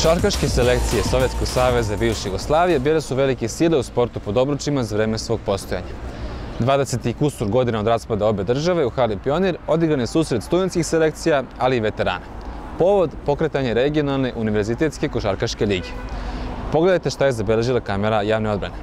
Košarkaške selekcije Sovjetskog saveza bivše Jugoslavije bile su velike sile u sportu pod obručima za vreme svog postojanja. 20 kusur godina od raspada obe države u hali Pionir odigran je susret studentskih selekcija, ali i veterana. Povod pokretanje regionalne univerzitetske košarkaške lige. Pogledajte šta je zabeležila kamera javne odbrane.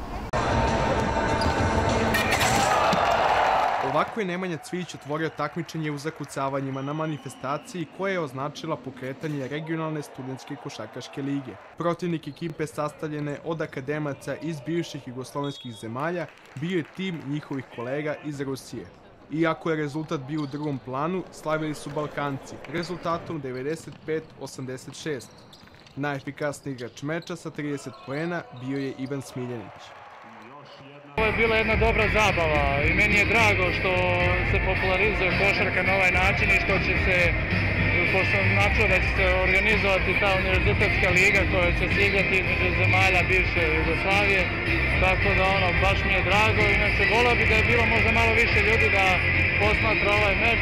Ovako je Nemanja Cvijić otvorio takmičenje u zakucavanjima na manifestaciji koja je označila pokretanje regionalne studentske košarkaške lige. Protivnik ekipe sastavljene od akademaca iz bivših jugoslovenskih zemalja bio je tim njihovih kolega iz Rusije. Iako je rezultat bio u drugom planu, slavili su Balkanci rezultatom 95-86. Najefikasniji igrač meča sa 30 poena bio je Ivan Smiljanić. Ovo je bila jedna dobra zabava i meni je drago što se popularizuje košarka na ovaj način i što će se, pošto sam načuo da će se organizovati ta univerzitetska liga koja će se igrati između zemalja bivše Jugoslavije, tako da baš mi je drago. Inače, voleo bi da je bilo možda malo više ljudi da posmatra ovaj meč.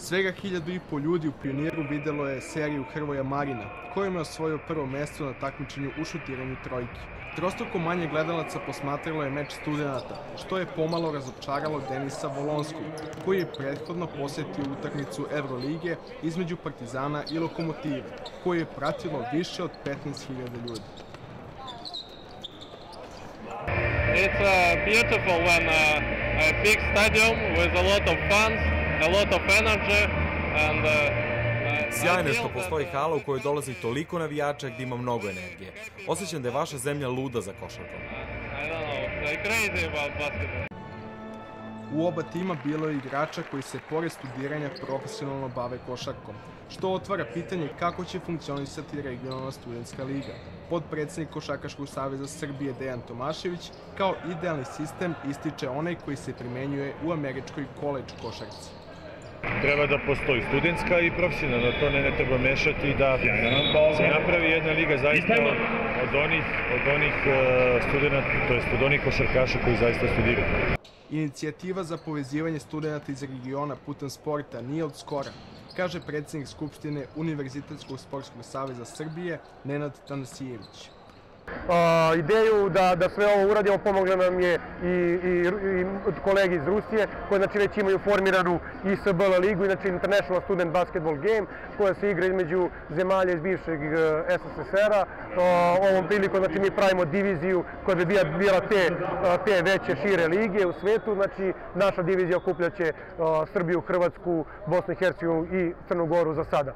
Svega 1500 ljudi u Pioniru videlo je seriju Hrvoja Marina, kojim je osvojio prvo mesto na takmičenju u šutiranju trojki. Trostruko manje gledalaca posmatralo je meč studenata, što je pomalo razočaralo Denisa Volonskog, koji je prethodno posjetio utakmicu Evrolige između Partizana i Lokomotive, koje je pratilo više od 15.000 ljudi. It's beautiful when a big stadium with a lot of fans, a lot of energy and Sjajno je što postoji hala u kojoj dolazi toliko navijača gdje ima mnogo energije. Osjećam da je vaša zemlja luda za košarkom. U oba tima bilo je igrača koji se pored studiranja profesionalno bave košarkom, što otvara pitanje kako će funkcionisati regionalna studentska liga. Potpredsjednik Košarkaškog saveza Srbije Dejan Tomašević kao idealni sistem ističe onaj koji se primenjuje u američkoj koledž košarci. Treba da postoji studentska i profesionalna, to ne treba mešati da se napravi jedna liga zaista od onih studenta, to jest od onih košarkaša koji zaista studiraju. Inicijativa za povezivanje studenta iz regiona putem sporta nije od skora, kaže predsjednik Skupštine Univerzitetskog sportskog saveza Srbije Nenad Tanasijević. Ideju da sve ovo uradimo pomogle nam je i kolegi iz Rusije, koji već imaju formiranu ISBL ligu, inače International Student Basketball Game, koja se igra između zemalja iz bivšeg SSSR-a. Ovom prilikom mi pravimo diviziju koja bi bila te veće, šire lige u svetu. Naša divizija okupljaće Srbiju, Hrvatsku, Bosnu i Hercegovinu i Crnu Goru za sada.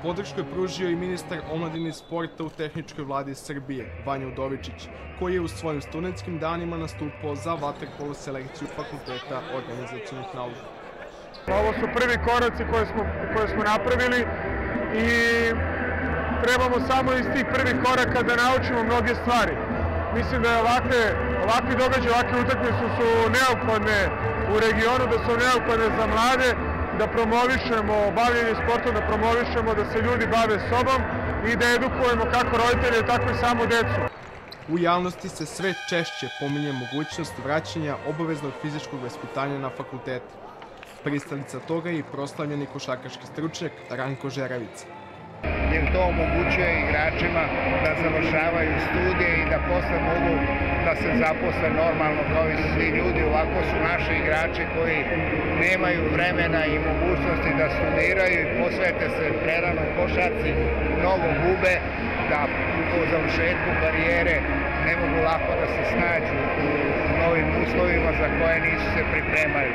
Podršku je pružio i ministar omladine i sporta u tehničkoj vladi Srbije, Vanja Udovičić, koji je u svojim studentskim danima nastupao za vaterpolo selekciju Fakulteta organizacionih nauka. Ovo su prvi koraci koje smo napravili i trebamo samo iz tih prvih koraka da naučimo mnoge stvari. Mislim da ovakvi događaji, ovakve utakmice su neophodne u regionu, da su neophodne za mlade, da promovišemo bavljenje sportom, da promovišemo da se ljudi bave sobom i da edukujemo kako roditelje, tako i samu decu. U javnosti se sve češće pominje mogućnost vraćanja obaveznog fizičkog vaspitanja na fakultete. Pristalica toga je i proslavljeni košarkaški stručnjak Ranko Žeravica. Jer to omogućuje igračima da završavaju studije i da posle mogu da se zaposle normalno kao i svi ljudi. Ovako su naši igrači koji nemaju vremena i mogućnosti da studiraju i posvete se prerano košarci, mnogo gube, da po završetku karijere ne mogu lako da se snađu u novim uslovima za koje nisu se pripremali.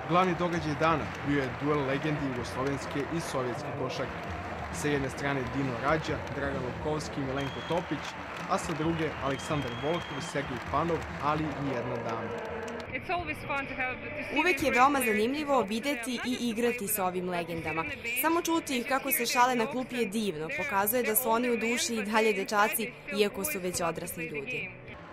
Glavni događaj dana bio je duel legendi jugoslovenske i sovjetske košarke. Sa jedne strane Dino Rađa, Dragan Lukovski i Milenko Topić, a sa druge Aleksandar Volkov, Sergej Panov, ali i jedna dama. Uvek je veoma zanimljivo videti i igrati sa ovim legendama. Samo čuti ih kako se šale na klupi je divno, pokazuje da su oni u duši i dalje dečaci, iako su već odrasli ljudi.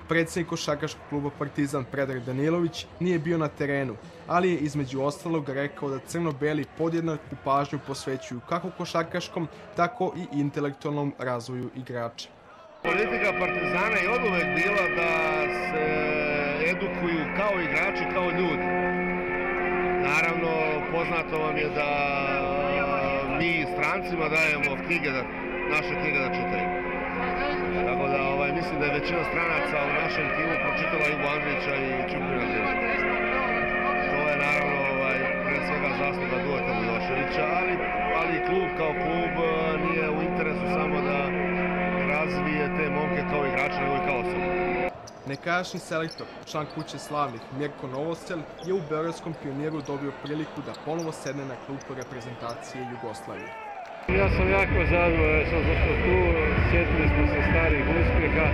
Predsjednik košarkaškog kluba Partizan Predrag Danilović nije bio na terenu, ali je između ostalog rekao da crno-beli podjednaku pažnju posvećuju kako košarkaškom, tako i intelektualnom razvoju igrača. Politika Partizana je oduvek bila da se edukuju kao igrači, kao ljudi. Naravno, poznato vam je da mi strancima dajemo knjige naše knjige da čitaju. Tako da mislim da je većina stranaca u našem timu pročitala Ivu Andrića i Ćupina Dima. To je naravno pre svega zasluga Dujeta Miloševića, ali klub kao klub nije u interesu samo da razvije te momke kao igrače, nego i kao osobe. Nekadašnji selektor, član Kuće slavnih Mirko Novosel, je u Beogradskom Pioniru dobio priliku da ponovo sedne na klupu reprezentacije Jugoslavije. Ja sam jako zadovoljan što tu, sjetili smo se starih uspjeha,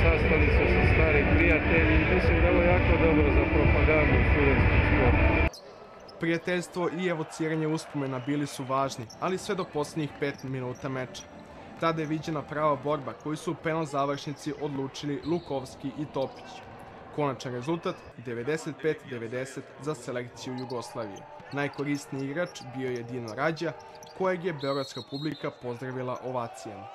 sastali smo se starih prijatelji i mislim da je ovo jako dobro za propagandu studentskog sporta. Prijateljstvo i evociranje uspomena bili su važni, ali sve do posljednjih 5 minuta meča. Tada je viđena prava borba koju su u penal završnici odlučili Lukovski i Topić. Konačan rezultat 95-90 za selekciju Jugoslavije. Najkorisniji igrač bio je Dino Rađa, kojeg je beogradska publika pozdravila ovacijama.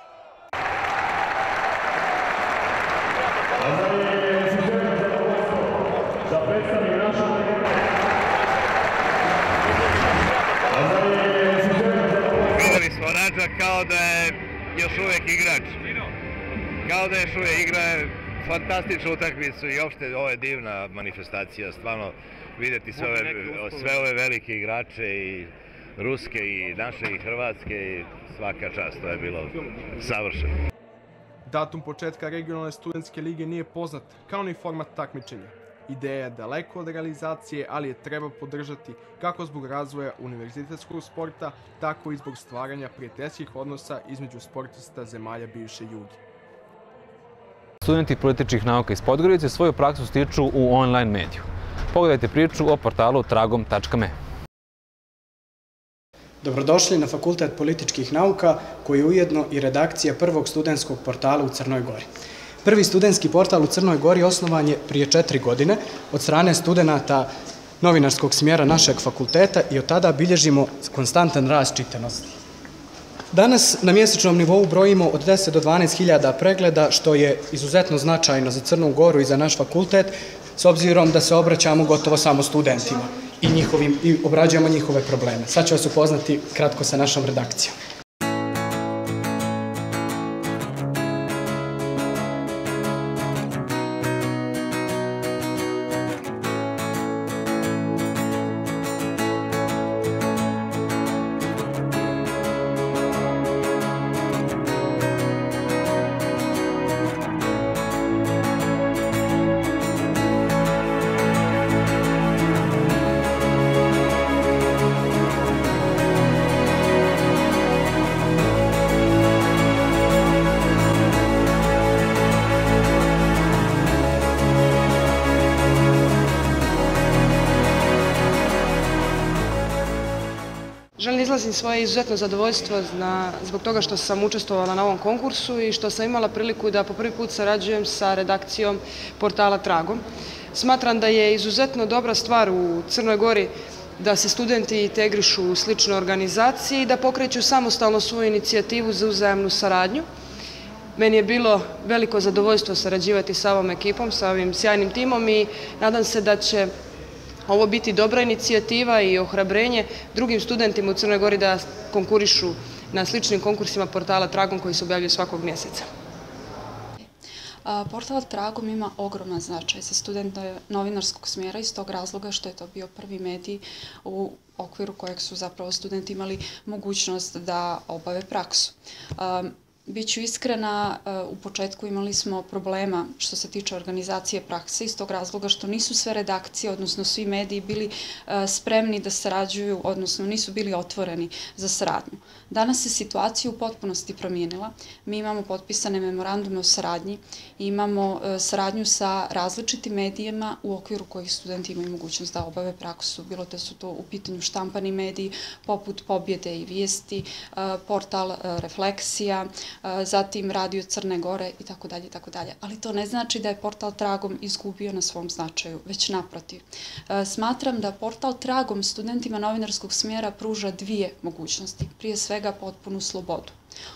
Videli smo Rađa kao da je još uvijek igrač. Kao da još uvijek igra fantastičnu utakmicu i uopšte ovo je divna manifestacija, stvarno vidjeti sve ove velike igrače i ruske i naše i hrvatske i svaka čast, to je bilo savršeno. Datum početka regionalne studentske lige nije poznat, kao ni format takmičenja. Ideja je daleko od realizacije, ali je treba podržati kako zbog razvoja univerzitetskog sporta, tako i zbog stvaranja prijateljskih odnosa između sportista zemalja bivše Juge. Studenti političkih nauka iz Podgorice svoju praksu stiču u online mediju. Pogledajte priču o portalu tragom.me. Dobrodošli na Fakultet političkih nauka, koji je ujedno i redakcija prvog studentskog portala u Crnoj Gori. Prvi studentski portal u Crnoj Gori osnovan je prije 4 godine od strane studenata novinarskog smjera našeg fakulteta i od tada bilježimo konstantan rast čitanosti. Danas na mjesečnom nivou brojimo od 10 do 12 hiljada pregleda, što je izuzetno značajno za Crnu Goru i za naš fakultet, s obzirom da se obraćamo gotovo samo studentima i obrađujemo njihove probleme. Sad ću vas upoznati kratko sa našom redakcijom. Želim da izrazim svoje izuzetno zadovoljstvo zbog toga što sam učestvovala na ovom konkursu i što sam imala priliku da po prvi put sarađujem sa redakcijom portala Tragom. Smatram da je izuzetno dobra stvar u Crnoj Gori da se studenti integrišu u slične organizacije i da pokreću samostalno svoju inicijativu za uzajamnu saradnju. Meni je bilo veliko zadovoljstvo sarađivati sa ovom ekipom, sa ovim sjajnim timom i nadam se da će ovo biti dobra inicijativa i ohrabrenje drugim studentima u Crnoj Gori da konkurišu na sličnim konkursima portala Tragom koji se objavljaju svakog mjeseca. Portal Tragom ima ogroman značaj za studente novinarskog smjera iz tog razloga što je to bio prvi medij u okviru kojeg su zapravo studenti imali mogućnost da obave praksu. Biću iskrena, u početku imali smo problema što se tiče organizacije prakse iz tog razloga što nisu sve redakcije, odnosno svi mediji bili spremni da sarađuju, odnosno nisu bili otvoreni za saradnju. Danas se situacija u potpunosti promijenila. Mi imamo potpisane memorandume o saradnji i imamo saradnju sa različitim medijima u okviru kojih studenti imaju mogućnost da obave praksu. Bilo da su to u pitanju štampani mediji poput Pobjede i Vijesti, portal Refleksija, zatim Radio Crne Gore itd. Ali to ne znači da je portal Tragom izgubio na svom značaju, već naprotiv. Smatram da portal Tragom studentima novinarskog smjera pruža dvije mogućnosti. Prije svega potpunu slobodu.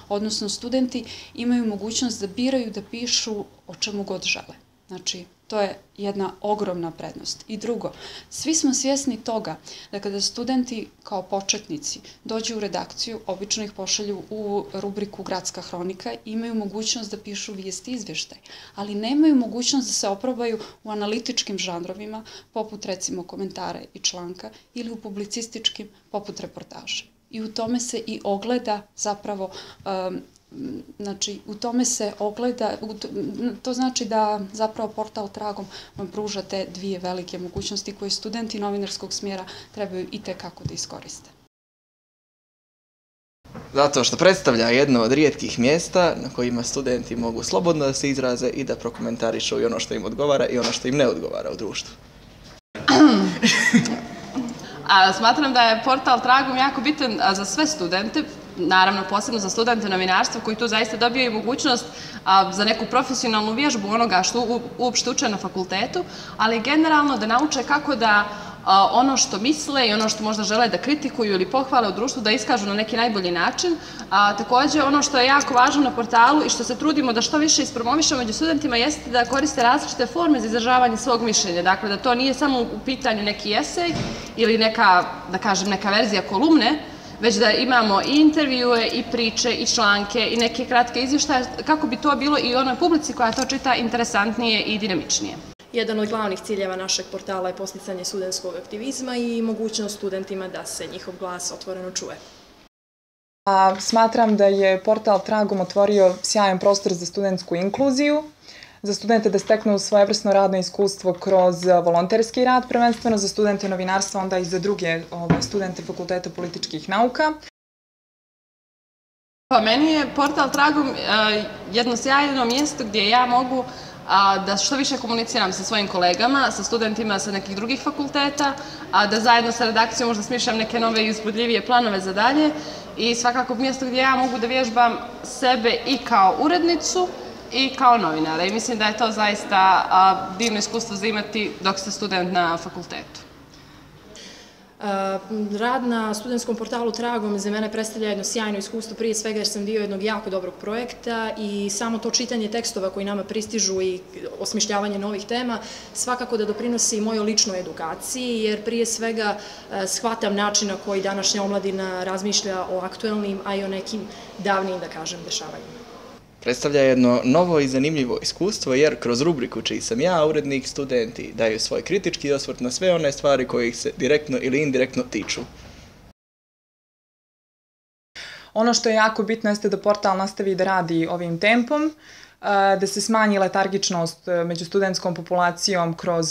Odnosno studenti imaju mogućnost da biraju da pišu o čemu god žele. Znači, to je jedna ogromna prednost. I drugo, svi smo svjesni toga da kada studenti kao početnici dođu u redakciju, obično ih pošalju u rubriku Gradska hronika, imaju mogućnost da pišu vijesti i izvještaj, ali nemaju mogućnost da se oprobaju u analitičkim žanrovima, poput recimo komentara i članka, ili u publicističkim, poput reportaže. I u tome se i ogleda zapravo znači, u tome se ogleda, to znači da zapravo portal Tragom vam pruža te dvije velike mogućnosti koje studenti novinarskog smjera trebaju i tekako da iskoriste. Zato što predstavlja jedno od rijetkih mjesta na kojima studenti mogu slobodno da se izraze i da prokomentarišu i ono što im odgovara i ono što im ne odgovara u društvu. Smatram da je portal Tragom jako bitan za sve studente, naravno posebno za studente novinarstva koji tu zaista dobijaju mogućnost za neku profesionalnu vježbu onoga što uopšte uče na fakultetu, ali generalno da nauče kako da ono što misle i ono što možda žele da kritikuju ili pohvale u društvu da iskažu na neki najbolji način. Također ono što je jako važno na portalu i što se trudimo da što više ispromovišemo među studentima jeste da koriste različite forme za izražavanje svog mišljenja. Dakle, da to nije samo u pitanju neki esej ili neka, da kažem, neka verzija kolumne, već da imamo i intervjue, i priče, i članke, i neke kratke izvještaje, kako bi to bilo i onoj publici koja to čita interesantnije i dinamičnije. Jedan od glavnih ciljeva našeg portala je posticanje studentskog aktivizma i mogućnost studentima da se njihov glas otvoreno čuje. Smatram da je portal Tragom otvorio sjajan prostor za studentsku inkluziju, za studente da steknu svojevrsno radno iskustvo kroz volonterski rad, prvenstveno za studente novinarstva, onda i za druge studente Fakulteta političkih nauka. Meni je portal Tragom jedno sjajno mjesto gdje ja mogu da što više komuniciram sa svojim kolegama, sa studentima sa nekih drugih fakulteta, da zajedno sa redakcijom možda smišljam neke nove i uzbudljivije planove za dalje i svakako mjesto gdje ja mogu da vježbam sebe i kao urednicu i kao novinara. I mislim da je to zaista divno iskustvo za imati dok ste student na fakultetu. Rad na studentskom portalu Tragom za mene predstavlja jedno sjajno iskustvo, prije svega jer sam dio jednog jako dobrog projekta i samo to čitanje tekstova koji nama pristižu i osmišljavanje novih tema svakako da doprinosi i mojoj ličnoj edukaciji, jer prije svega shvatam način na koji današnja omladina razmišlja o aktuelnim, a i o nekim davnim, da kažem, dešavanjima. Predstavlja jedno novo i zanimljivo iskustvo jer kroz rubriku čiji sam ja urednik, studenti daju svoj kritički osvrt na sve one stvari koje ih se direktno ili indirektno tiču. Ono što je jako bitno jeste da portal nastavi da radi ovim tempom, da se smanji letargičnost među studentskom populacijom kroz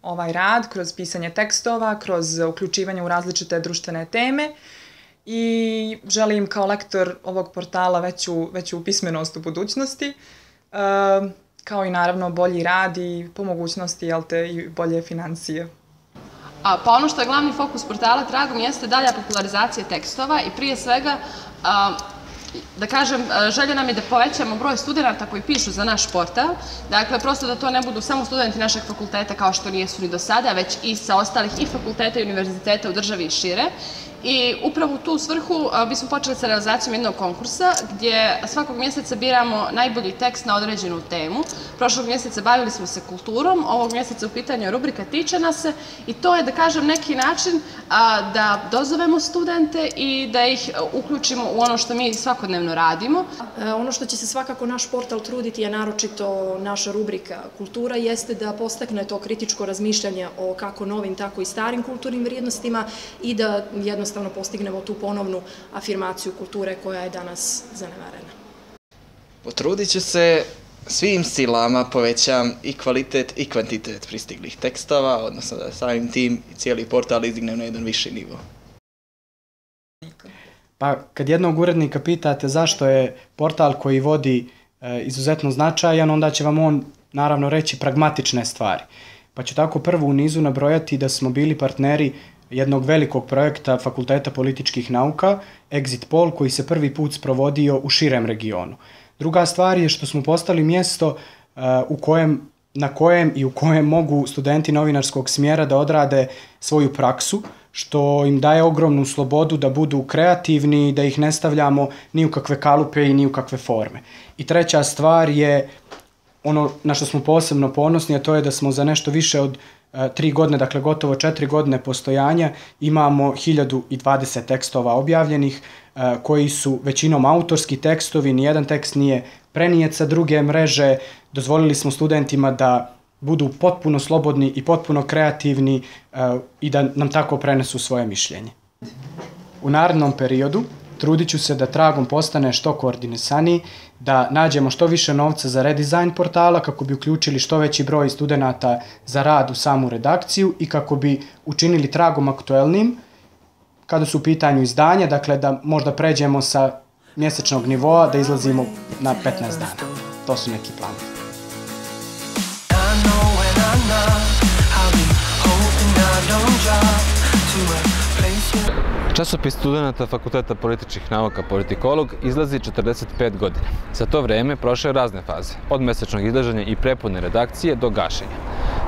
ovaj rad, kroz pisanje tekstova, kroz uključivanje u različite društvene teme. I želim kao lektor ovog portala veću pismenost u budućnosti, kao i naravno bolji rad i po mogućnosti i bolje financije. Pa ono što je glavni fokus portala Tragom jeste dalja popularizacija tekstova i prije svega, da kažem, želja nam je da povećamo broj studenta koji pišu za naš portal, dakle prosto da to ne budu samo studenti našeg fakulteta kao što nijesu ni do sada, već i sa ostalih i fakulteta i univerziteta u državi i šire. I upravo u tu svrhu bismo počeli sa realizacijom jednog konkursa gdje svakog mjeseca biramo najbolji tekst na određenu temu. Prošlog mjeseca bavili smo se kulturom, ovog mjeseca u pitanju je rubrika Tiče nas se i to je, da kažem, neki način da dozovemo studente i da ih uključimo u ono što mi svakodnevno radimo. Ono što će se svakako naš portal truditi, a naročito naša rubrika Kultura, jeste da postakne to kritičko razmišljanje o kako novim, tako i starim kulturnim vrijednostima i da jednostavno postignemo tu ponovnu afirmaciju kulture koja je danas zanemarena. Potrudit ću se svim silama povećam i kvalitet i kvantitet pristiglih tekstova, odnosno da samim tim i cijeli portal izdignem na jedan viši nivo. Pa kad jednog urednika pitate zašto je portal koji vodi izuzetno značajan, onda će vam on naravno reći pragmatične stvari. Pa ću tako prvo u nizu nabrojati da smo bili partneri jednog velikog projekta Fakulteta političkih nauka, Exit Poll, koji se prvi put sprovodio u širem regionu. Druga stvar je što smo postali mjesto na kojem mogu studenti novinarskog smjera da odrade svoju praksu, što im daje ogromnu slobodu da budu kreativni i da ih ne stavljamo ni u kakve kalupe i ni u kakve forme. I treća stvar je ono na što smo posebno ponosni, a to je da smo za nešto više od 3 godine, dakle gotovo 4 godine postojanja, imamo 1020 tekstova objavljenih, koji su većinom autorski tekstovi, nijedan tekst nije prenijet sa druge mreže, dozvolili smo studentima da budu potpuno slobodni i potpuno kreativni i da nam tako prenesu svoje mišljenje. U narednom periodu trudit ću se da Tragom postane što koordinisaniji, da nađemo što više novca za redizajn portala kako bi uključili što veći broj studenata za rad u samu redakciju i kako bi učinili Tragom aktuelnim kada su u pitanju izdanja, dakle da možda pređemo sa mjesečnog nivoa da izlazimo na 15 dana. To su neki planovi. Časopis studenta Fakulteta političkih nauka Politikolog izlazi 45 godina. Za to vreme prošao je razne faze, od mesečnog izlaženja i prepune redakcije do gašenja.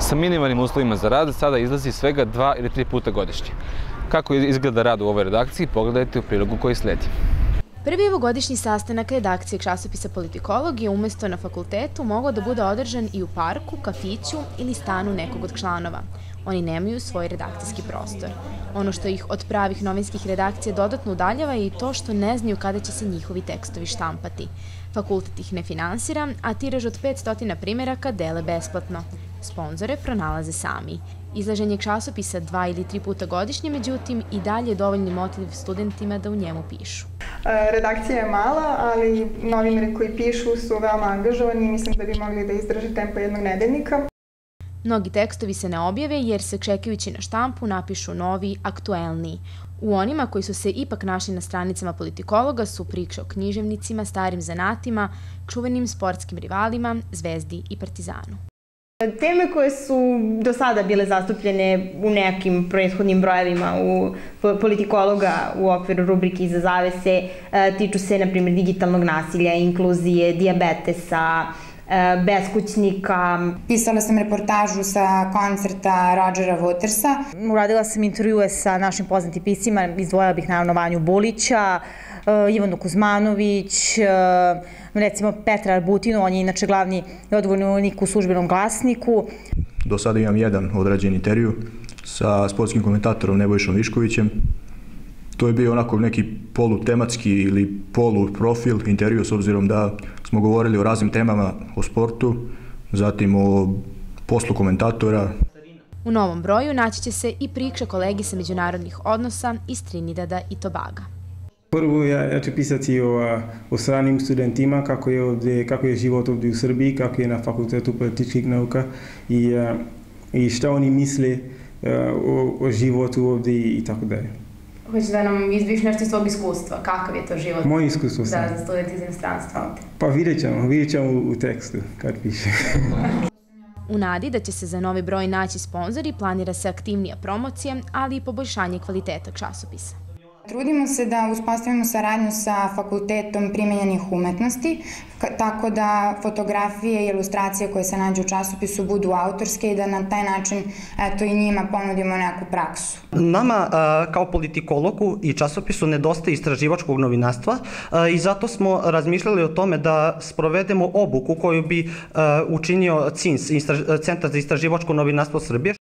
Sa minimalnim uslovima za rad sada izlazi svega 2 ili 3 puta godišnje. Kako izgleda rad u ovoj redakciji, pogledajte u prilogu koji sledi. Prvi ovogodišnji sastanak redakcije časopisa Politikolog je umjesto na fakultetu mogao da bude održan i u parku, kafiću ili stanu nekog od članova. Oni nemaju svoj redakcijski prostor. Ono što ih od pravih novinskih redakcija dodatno udaljava je i to što ne znaju kada će se njihovi tekstovi štampati. Fakultet ih ne finansira, a tiraž od 500 primjeraka dele besplatno. Sponzore pronalaze sami. Izlaženje časopisa 2 ili 3 puta godišnje, međutim, i dalje je dovoljni motiv studentima da u njemu pišu. Redakcija je mala, ali novinari koji pišu su veoma angažovani i mislim da bi mogli da izdrže tempo jednog nedeljnika. Mnogi tekstovi se ne objave jer se čekajući na štampu napišu novi, aktuelniji. U onima koji su se ipak našli na stranicama Politikologa su priče o književnicima, starim zanatima, čuvenim sportskim rivalima, Zvezdi i Partizanu. Teme koje su do sada bile zastupljene u nekim prethodnim brojevima u Politikologa u okviru rubrike Iza zavese tiču se, na primjer, digitalnog nasilja, inkluzije, dijabetesa, beskućnika. Pisala sam reportažu sa koncerta Rodgera Watersa. Uradila sam intervjue sa našim poznatim piscima, izdvojila bih naravno Vanju Bulića, Ivanu Kuzmanović, recimo Petra Arbutinu, on je inače glavni i odgovorni urednik u Službenom glasniku. Do sada imam jedan odrađen intervju sa sportskim komentatorom Nebojšom Viškovićem. To je bio onako neki polutematski ili poluprofil intervju s obzirom da smo govorili o raznim temama o sportu, zatim o poslu komentatora. U novom broju naći će se i priča kolegi sa međunarodnih odnosa iz Trinidada i Tobaga. Prvo ja ću pisati o stranim studentima, kako je život ovdje u Srbiji, kako je na Fakultetu političkih nauka i šta oni misle o životu ovdje i tako dalje. Hoćeš da nam izbiš nešto iz svog iskustva? Kakav je to život? Moje iskustvo sam. Da, za studenti iz inostranstva ovdje. Pa vidjet ćemo u tekstu kad piše. U nadi da će se za novi broj naći sponzori, planira se aktivnija promocija, ali i poboljšanje kvaliteta časopisa. Trudimo se da uspostavimo saradnju sa Fakultetom primenjenih umetnosti, tako da fotografije i ilustracije koje se nađu u časopisu budu autorske i da na taj način i njima ponudimo neku praksu. Nama kao politikologu i časopisu nedostaje istraživačkog novinarstva i zato smo razmišljali o tome da sprovedemo obuku koju bi učinio CINS, Centar za istraživačko novinarstvo Srbije.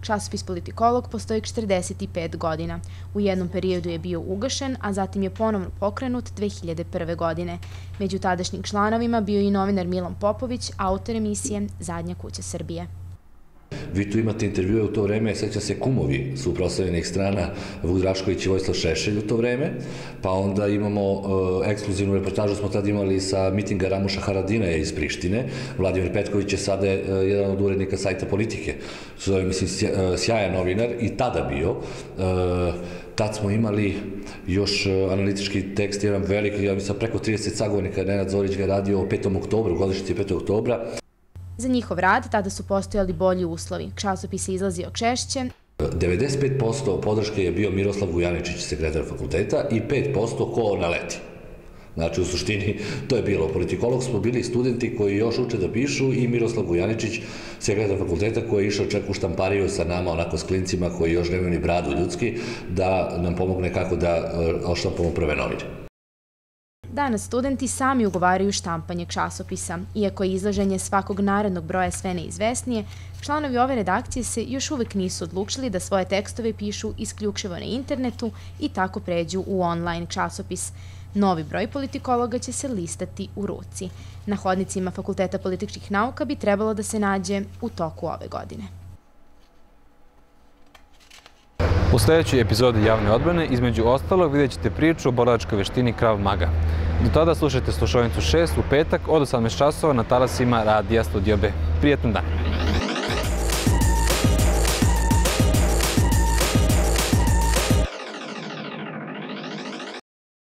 Časopis Politikolog postoji 45 godina. U jednom periodu je bio ugašen, a zatim je ponovno pokrenut 2001. godine. Među tadašnjim članovima bio i novinar Milan Popović, autor emisije Zadnja kuća Srbije. Vi tu imate intervjue u to vreme, sećam se kumovi suprotstavljenih strana, Vuk Drašković i Vojislav Šešelj u to vreme, pa onda imamo ekskluzivnu reportažu, smo tada imali sa mitinga Ramuša Haradinaja iz Prištine. Vladimir Petković je sada jedan od urednika sajta Politike, što je, mislim, sjajan novinar i tada bio. Tad smo imali još analitički tekst, jedan veliki, ja mislim, preko 30 sagovornika, Nenad Zorić ga je radio o 5. oktobru, godišnjici 5. oktobra. Za njihov rad tada su postojali bolji uslovi. Časopis je izlazio češće. 95% podrške je bio Miroslav Vujaničić, sekretar fakulteta, i 5% ko naleti. Znači, u suštini, to je bilo. Politikolog smo bili studenti koji još uče da pišu i Miroslav Vujaničić, sekretar fakulteta, koji je išao čak u štampariju sa nama, onako s klincima koji još nemaju ni bradu ljudski, da nam pomogne kako da odštampamo prve novine. Danas studenti sami ugovaraju štampanje časopisa. Iako je izlaženje svakog narednog broja sve neizvesnije, članovi ove redakcije se još uvek nisu odlučili da svoje tekstove pišu isključivo na internetu i tako pređu u online časopis. Novi broj politikologa će se listati u ruci. Na hodnicima Fakulteta političkih nauka bi trebalo da se nađe u toku ove godine. U sljedećoj epizodi Javne odbrane, između ostalog, vidjet ćete priču o borilačkoj veštini Krav Maga. Do tada slušajte Slušalicu 6 u petak od 18 časova na talasima Radija Studio B. Prijetan dan!